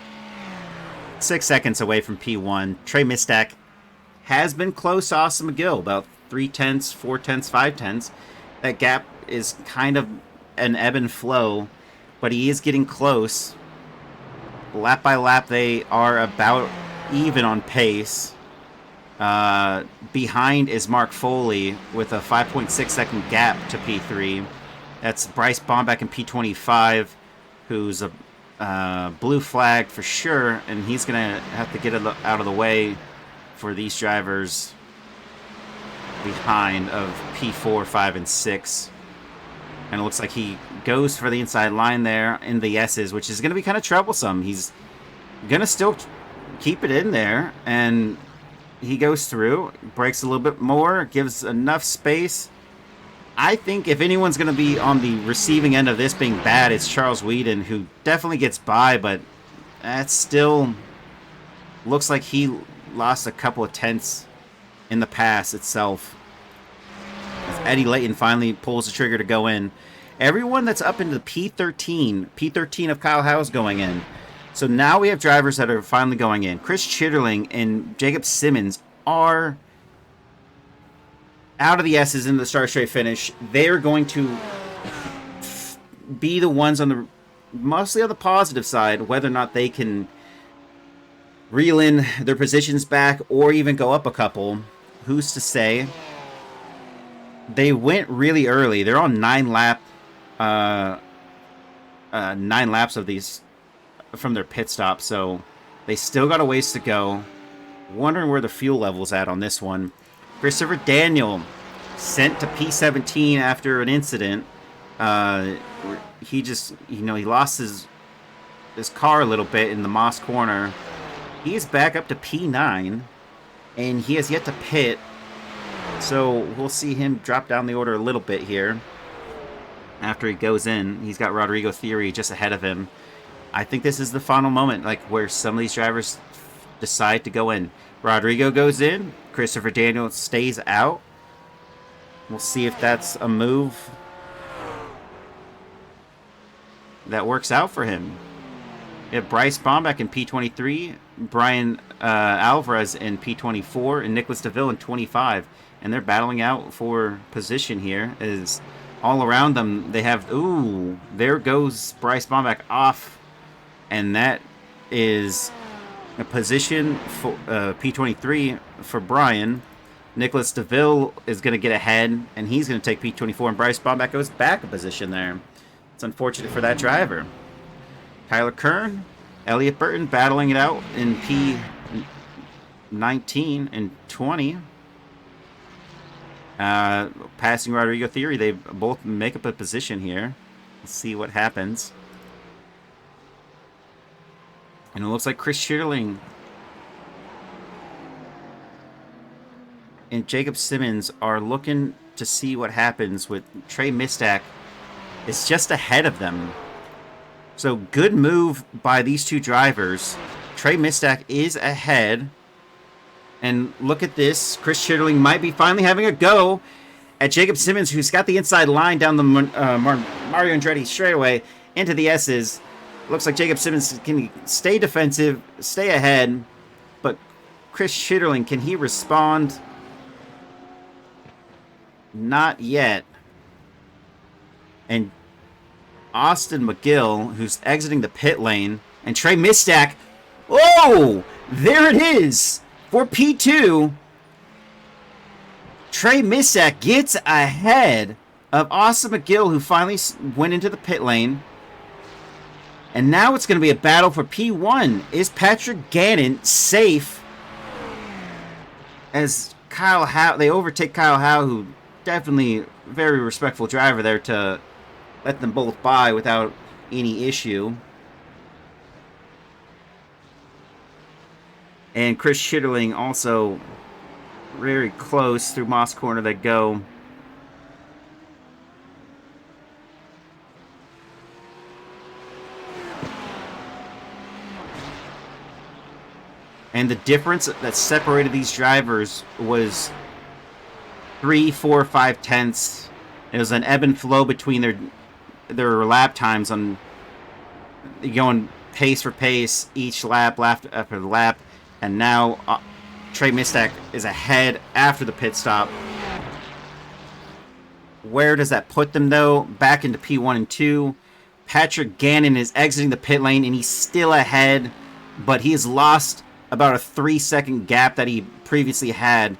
6 seconds away from P1. Trey Mistak has been close to Austin McGill, about 3/10, 4/10, 5/10. That gap is kind of an ebb and flow but he is getting close. Lap by lap, they are about even on pace. Behind is Mark Foley with a 5.6 second gap to P3. That's Bryce Bombeck in P25, who's a blue flag for sure, and he's going to have to get out of the way for these drivers behind of P4, 5, and 6. And it looks like he goes for the inside line there in the S's, which is going to be kind of troublesome. He's going to still keep it in there, and he goes through, brakes a little bit more, gives enough space. I think if anyone's going to be on the receiving end of this being bad, it's Charles Whedon, who definitely gets by, but that still looks like he lost a couple of tenths in the pass itself. As Eddie Layton finally pulls the trigger to go in. Everyone that's up into the P13 of Kyle Howe's going in. So now we have drivers that are finally going in. Chris Chitterling and Jacob Simmons are out of the S's in the start straight finish. They're going to be the ones on the mostly on the positive side, whether or not they can reel in their positions back or even go up a couple. Who's to say? They went really early. They're on 9 laps of these from their pit stop, so they still got a ways to go. Wondering where the fuel level's at on this one. Christopher Daniel sent to P17 after an incident. He just, he lost his car a little bit in the Moss corner. He is back up to P9, and he has yet to pit. So we'll see him drop down the order a little bit here. After he goes in, he's got Rodrigo Theory just ahead of him. I think this is the final moment, like where some of these drivers decide to go in. Rodrigo goes in. Christopher Daniel stays out. We'll see if that's a move that works out for him. We have Bryce Bombeck in P23, Brian Alvarez in P24, and Nicholas DeVille in 25. And they're battling out for position here. As all around them, they have... Ooh, there goes Bryce Bombeck off. And that is a position for P23 for Brian. Nicholas DeVille is going to get ahead, and he's going to take P24, and Bryce Bombeck goes back a position there. It's unfortunate for that driver. Tyler Kern, Elliott Burton battling it out in P19 and 20. Passing Rodrigo Theory, they both make up a position here. Let's see what happens. And it looks like Chris Schierling and Jacob Simmons are looking to see what happens with Trey Mistack. It's just ahead of them. So good move by these two drivers. Trey Mistack is ahead. And look at this. Chris Schierling might be finally having a go at Jacob Simmons, who's got the inside line down the Mario Andretti straightaway into the S's. Looks like Jacob Simmons can stay defensive, stay ahead. But Chris Schierling, can he respond? Not yet. And Austin McGill, who's exiting the pit lane, and Trey Mistack. Oh, there it is for P2. Trey Mistack gets ahead of Austin McGill, who finally went into the pit lane. And now it's going to be a battle for P1. Is Patrick Gannon safe? As Kyle Howe, they overtake Kyle Howe, who definitely very respectful driver there to let them both by without any issue. And Chris Schierling also very close through Moss Corner they go. And the difference that separated these drivers was 3, 4, 5 tenths. It was an ebb and flow between their lap times on going pace for pace each lap after the lap. And now Trey Mistack is ahead after the pit stop. Where does that put them, though? Back into P1 and 2. Patrick Gannon is exiting the pit lane, and he's still ahead, but he has lost about a 3-second gap that he previously had.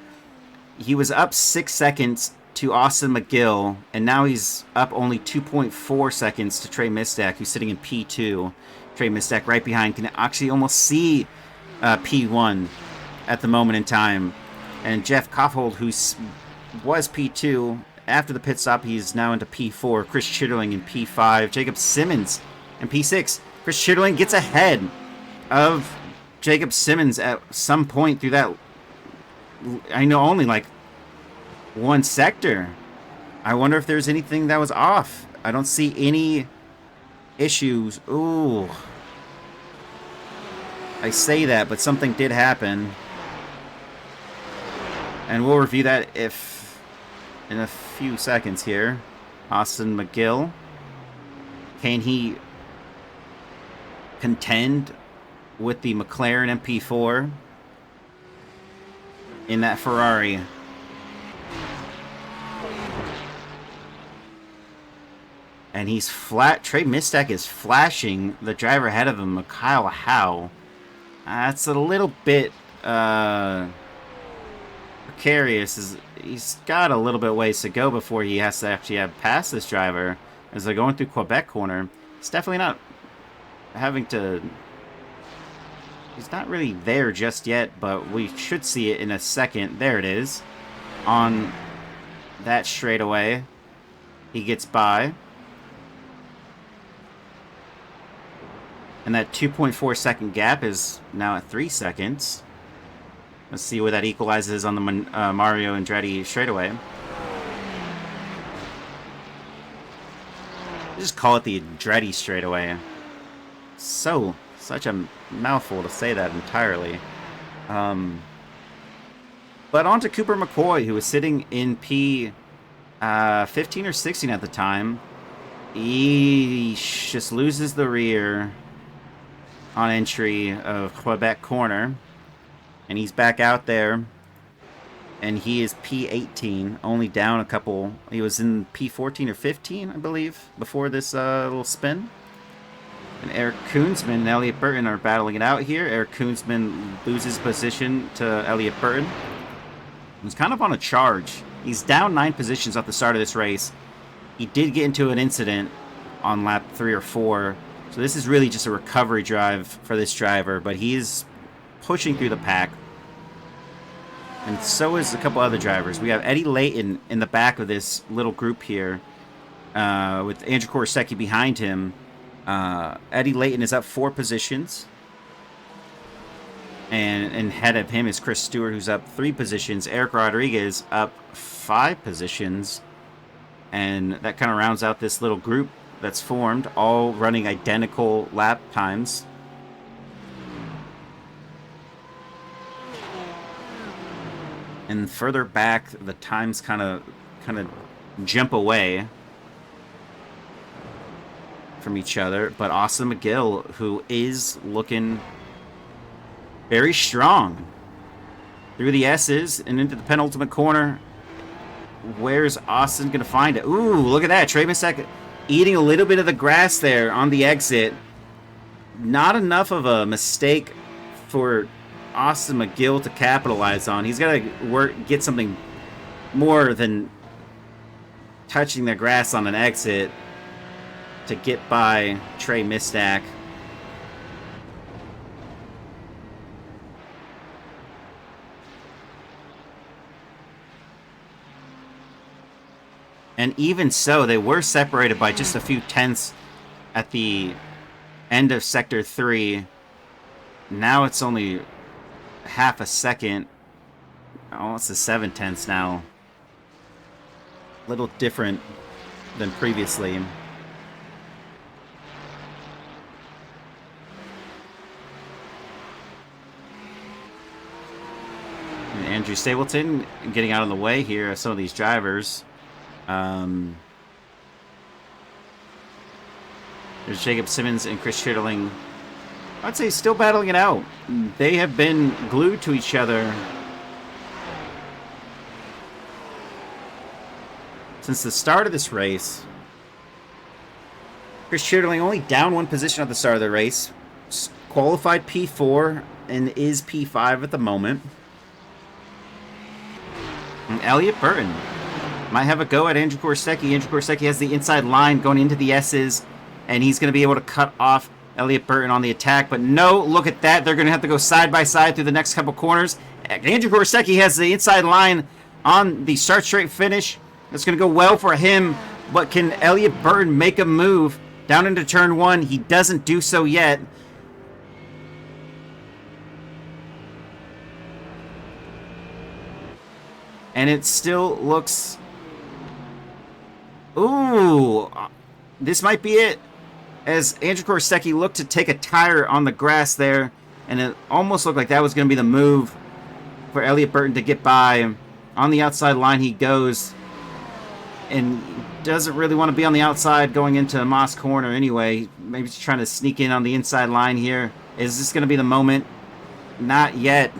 He was up 6 seconds to Austin McGill, and now he's up only 2.4 seconds to Trey Mistak, who's sitting in P2. Trey Mistak right behind can actually almost see P1 at the moment in time. And Jeff Koffold, who was P2, after the pit stop, he's now into P4. Chris Chitterling in P5. Jacob Simmons in P6. Chris Chitterling gets ahead of Jacob Simmons at some point through that, I know, only like one sector. I wonder if there's anything that was off. I don't see any issues. Ooh. I say that, but something did happen. And we'll review that in a few seconds here. Austin McGill. Can he contend with the McLaren MP4 in that Ferrari? And he's flat. Trey Mistak is flashing the driver ahead of him, Kyle Howe. That's a little bit precarious. He's got a little bit ways to go before he has to actually have passed this driver. As they're going through Quebec corner, he's definitely not having to. He's not really there just yet, but we should see it in a second. There it is. On that straightaway, he gets by. And that 2.4 second gap is now at 3 seconds. Let's see where that equalizes on the Mario Andretti straightaway. Just call it the Andretti straightaway. Such a mouthful to say that entirely. But on to Cooper McCoy, who was sitting in P 15 or 16 at the time. He just loses the rear on entry of Quebec corner. And he's back out there. And he is P18, only down a couple. He was in P14 or 15, I believe, before this little spin. And Eric Koonsman and Elliott Burton are battling it out here. Eric Koonsman loses position to Elliott Burton. He's kind of on a charge. He's down 9 positions at the start of this race. He did get into an incident on lap 3 or 4. So this is really just a recovery drive for this driver. But he's pushing through the pack. And so is a couple other drivers. We have Eddie Layton in the back of this little group here. With Andrew Korosecki behind him. Eddie Layton is up 4 positions. And ahead of him is Chris Stewart, who's up 3 positions. Eric Rodriguez up 5 positions. And that kind of rounds out this little group that's formed, all running identical lap times. And further back, the times kind of jump away from each other. But Austin McGill, who is looking very strong through the S's and into the penultimate corner. Where's Austin going to find it? Ooh, look at that. Trey Mistak eating a little bit of the grass there on the exit. Not enough of a mistake for Austin McGill to capitalize on. He's got to get something more than touching the grass on an exit to get by Trey Mistak. And even so, they were separated by just a few tenths at the end of Sector 3. Now it's only half a second. Oh, it's a 7 tenths now. A little different than previously. And Andrew Stapleton getting out of the way here of some of these drivers. There's Jacob Simmons and Chris Chitterling. I'd say still battling it out. They have been glued to each other since the start of this race. Chris Chitterling only down one position at the start of the race. Qualified P4 and is P5 at the moment. And Elliott Burton might have a go at Andrew Korsecki. Andrew Korsecki has the inside line going into the S's, and he's going to be able to cut off Elliott Burton on the attack. But no, look at that. They're going to have to go side by side through the next couple corners. Andrew Korsecki has the inside line on the start straight finish. It's going to go well for him, but can Elliott Burton make a move down into turn 1? He doesn't do so yet. And it still looks... Ooh, this might be it. As Andrew Korsecki looked to take a tire on the grass there, and it almost looked like that was going to be the move for Elliott Burton to get by. On the outside line he goes, and doesn't really want to be on the outside going into Moss Corner anyway. Maybe he's trying to sneak in on the inside line here. Is this going to be the moment? Not yet.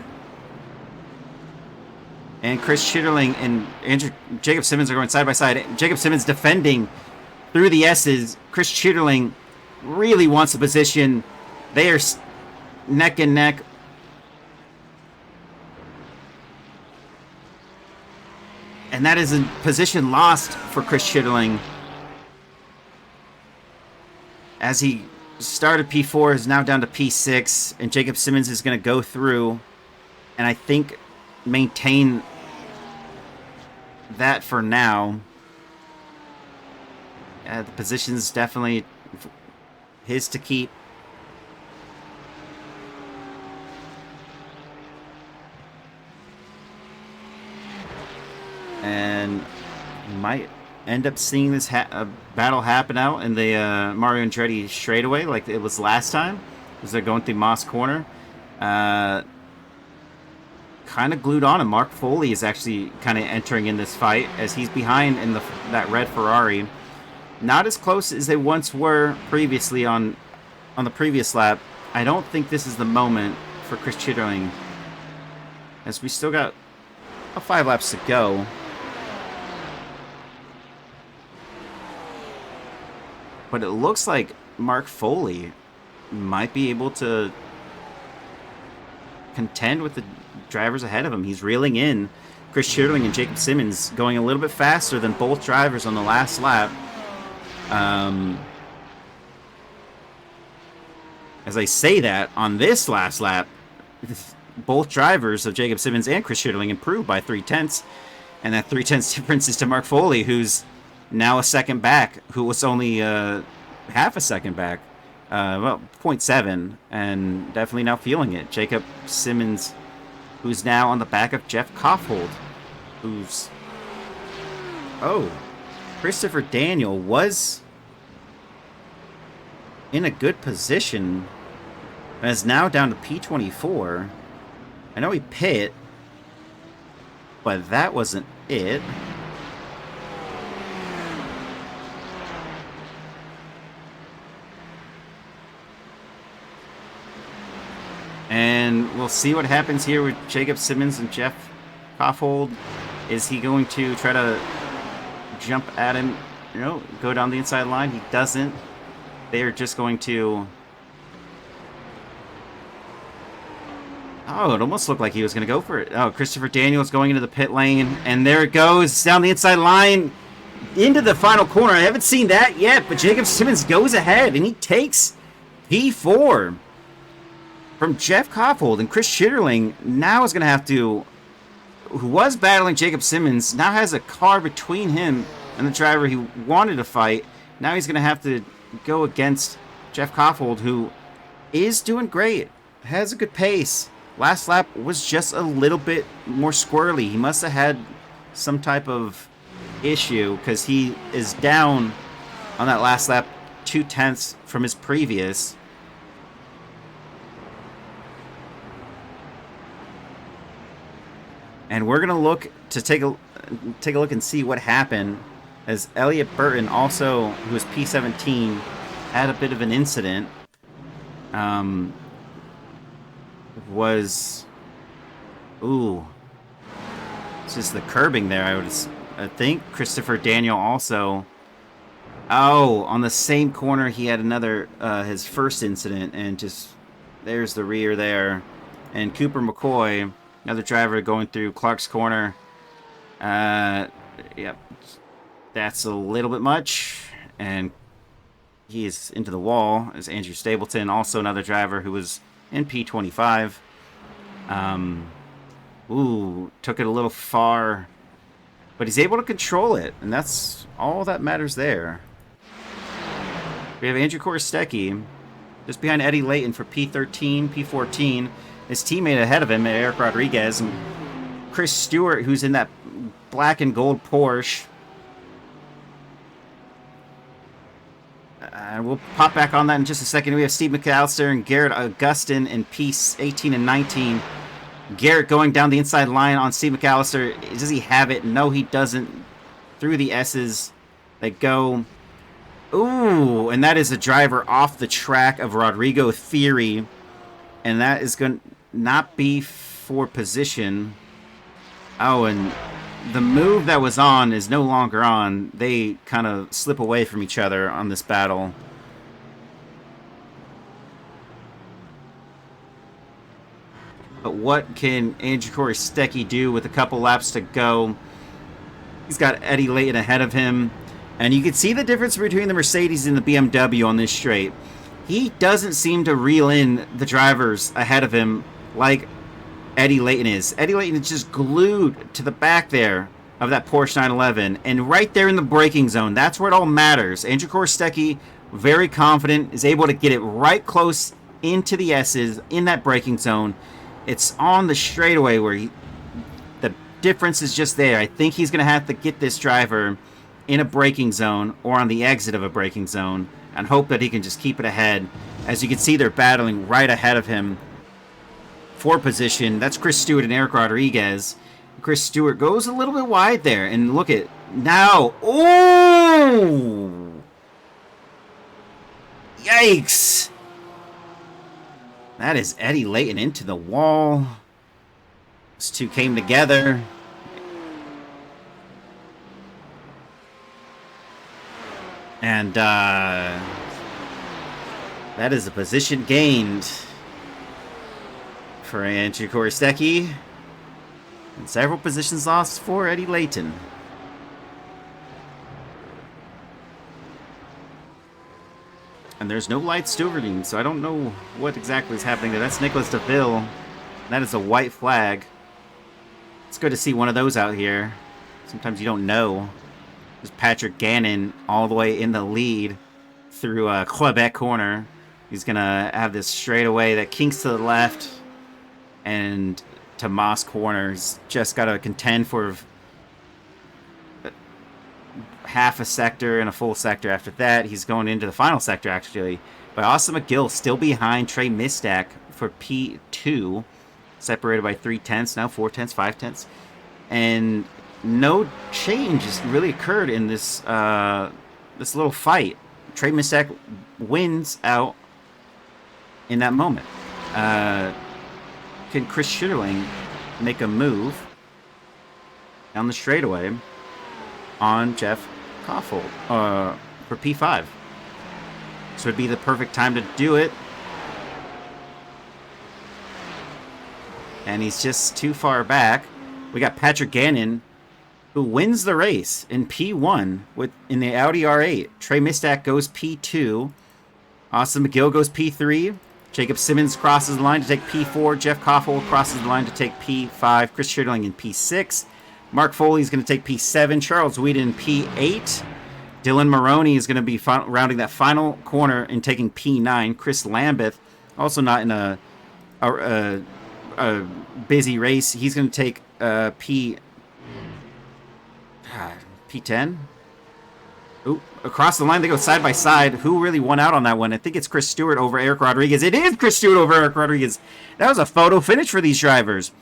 And Chris Chitterling and Jacob Simmons are going side by side. Jacob Simmons defending through the S's. Chris Chitterling really wants a position. They are neck and neck. And that is a position lost for Chris Chitterling. As he started P4, is now down to P6. And Jacob Simmons is going to go through, and I think maintain that for now. The position's definitely his to keep. And might end up seeing this battle happen out in the Mario Andretti straightaway like it was last time, as they're going through Moss Corner. Kind of glued on, and Mark Foley is actually kind of entering in this fight as he's behind in that red Ferrari. Not as close as they once were previously on the previous lap. I don't think this is the moment for Chris Chitterling, as we still got 5 laps to go. But it looks like Mark Foley might be able to contend with the drivers ahead of him. He's reeling in Chris Chitterling and Jacob Simmons, going a little bit faster than both drivers on the last lap. As I say that, on this last lap, both drivers of Jacob Simmons and Chris Chitterling improved by 0.3, and that 0.3 difference is to Mark Foley, who's now a second back, who was only half a second back. Well, 0.7, and definitely now feeling it. Jacob Simmons, who's now on the back of Jeff Koffhold, who's... Oh, Christopher Daniel was in a good position, and is now down to P24. I know he pit, but that wasn't it. And we'll see what happens here with Jacob Simmons and Jeff Koffhold. Is he going to try to jump at him, go down the inside line? He doesn't. They are just going to... Oh, it almost looked like he was going to go for it. Oh, Christopher Daniels going into the pit lane, and there it goes down the inside line into the final corner. I haven't seen that yet, but Jacob Simmons goes ahead, and he takes P4 from Jeff Koffhold. And Chris Chitterling now is going to have to, who was battling Jacob Simmons, now has a car between him and the driver he wanted to fight. Now he's going to have to go against Jeff Koffhold, who is doing great, has a good pace. Last lap was just a little bit more squirrely. He must have had some type of issue, because he is down on that last lap 0.2 from his previous. And we're gonna look to take a look and see what happened, as Elliott Burton, also who was P17, had a bit of an incident. It's just the curbing there. I think Christopher Daniel also Oh, on the same corner, he had another, his first incident, and just, there's the rear there. And Cooper McCoy, another driver going through Clark's corner. Yep, that's a little bit much. And he is into the wall, as Andrew Stapleton, also another driver who was in P25. Took it a little far, but he's able to control it, and that's all that matters there. We have Andrew Korostecki just behind Eddie Layton for P13, P14. His teammate ahead of him, Eric Rodriguez, and Chris Stewart, who's in that black and gold Porsche. We'll pop back on that in just a second. We have Steve McAllister and Garrett Augustin in P18 and 19. Garrett going down the inside line on Steve McAllister. Does he have it? No, he doesn't. Through the S's, they go. Ooh, and that is a driver off the track of Rodrigo Theory. And that is going to not be for position. Oh, and the move that was on is no longer on. They kind of slip away from each other on this battle. But what can Andrew Korostecki do with a couple laps to go? He's got Eddie Layton ahead of him. And you can see the difference between the Mercedes and the BMW on this straight. He doesn't seem to reel in the drivers ahead of him like Eddie Layton is. Eddie Layton is just glued to the back there of that Porsche 911. And right there in the braking zone, that's where it all matters. Andrew Korostecki, very confident, is able to get it right close into the S's in that braking zone. It's on the straightaway where the difference is just there. I think he's going to have to get this driver in a braking zone or on the exit of a braking zone and hope that he can just keep it ahead. As you can see, they're battling right ahead of him for position. That's Chris Stewart and Eric Rodriguez. Chris Stewart goes a little bit wide there, and look at now. Oh! Yikes! That is Eddie Layton into the wall. Those two came together. And that is a position gained for Andrew Korostecki. And several positions lost for Eddie Layton. And there's no light stewarding, so I don't know what exactly is happening there. That's Nicholas DeVille. That is a white flag. It's good to see one of those out here. Sometimes you don't know. There's Patrick Gannon all the way in the lead through Quebec corner. He's going to have this straightaway that kinks to the left. And Tomas corner's just got to contend for half a sector and a full sector after that. He's going into the final sector, actually. But Austin McGill still behind Trey Mistack for P2. Separated by 3/10, now 4/10, 5/10. And no change has really occurred in this this little fight. Trey Mistack wins out in that moment. Can Chris Schitterling make a move down the straightaway on Jeff Koffel for P5? So it'd be the perfect time to do it. And he's just too far back. We got Patrick Gannon, who wins the race in P1 in the Audi R8. Trey Mistack goes P2. Austin McGill goes P3. Jacob Simmons crosses the line to take P4. Jeff Koffel crosses the line to take P5. Chris Schitterling in P6. Mark Foley is going to take P7. Charles Whedon in P8. Dylan Maroney is going to be rounding that final corner and taking P9. Chris Lambeth, also not in a busy race. He's going to take P10. Ooh, across the line they go side by side. Who really won out on that one? I think it's Chris Stewart over Eric Rodriguez. It is Chris Stewart over Eric Rodriguez. That was a photo finish for these drivers.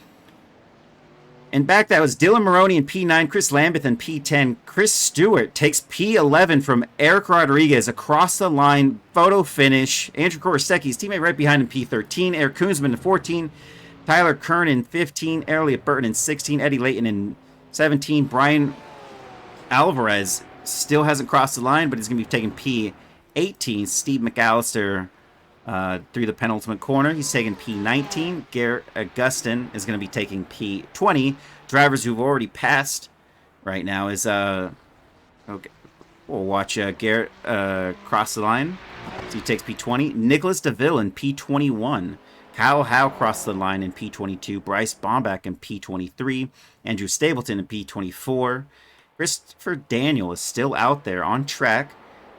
And back that was Dylan Maroney in P9, Chris Lambeth in P10. Chris Stewart takes P11 from Eric Rodriguez across the line. Photo finish. Andrew Korostecki's teammate right behind in P13. Eric Koonsman in 14. Tyler Kern in 15. Elliot Burton in 16. Eddie Layton in 17. Brian Alvarez still hasn't crossed the line, but he's going to be taking P18. Steve McAllister through the penultimate corner. He's taking P19. Garrett Augustin is going to be taking P20. Drivers who've already passed right now is okay. We'll watch Garrett cross the line. So he takes P20. Nicholas DeVille in P21. Kyle Howe crossed the line in P22. Bryce Bombach in P23. Andrew Stapleton in P24. Christopher Daniel is still out there on track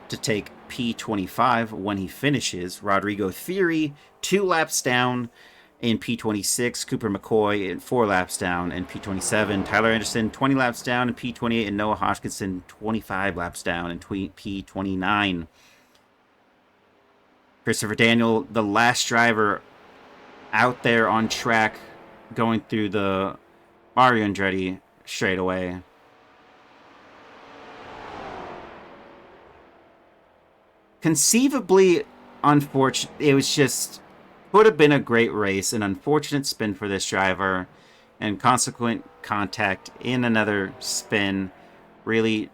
to take P25 when he finishes. Rodrigo Theory, 2 laps down in P26. Cooper McCoy, 4 laps down in P27. Tyler Anderson, 20 laps down in P28. And Noah Hodgkinson, 25 laps down in P29. Christopher Daniel, the last driver out there on track going through the Mario Andretti straightaway. Conceivably unfortunate. It was just would have been a great race. An unfortunate spin for this driver, and consequent contact in another spin really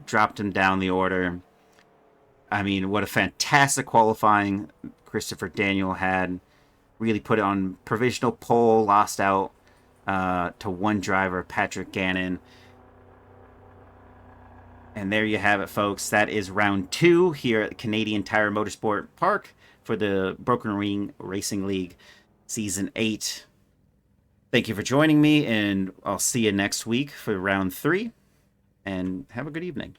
dropped him down the order. I mean, what a fantastic qualifying Christopher Daniel had. Really put it on provisional pole. Lost out to one driver, Patrick Gannon. And there you have it, folks. That is round 2 here at Canadian Tire Motorsport Park for the Broken Ring Racing League Season 8. Thank you for joining me, and I'll see you next week for round 3. And have a good evening.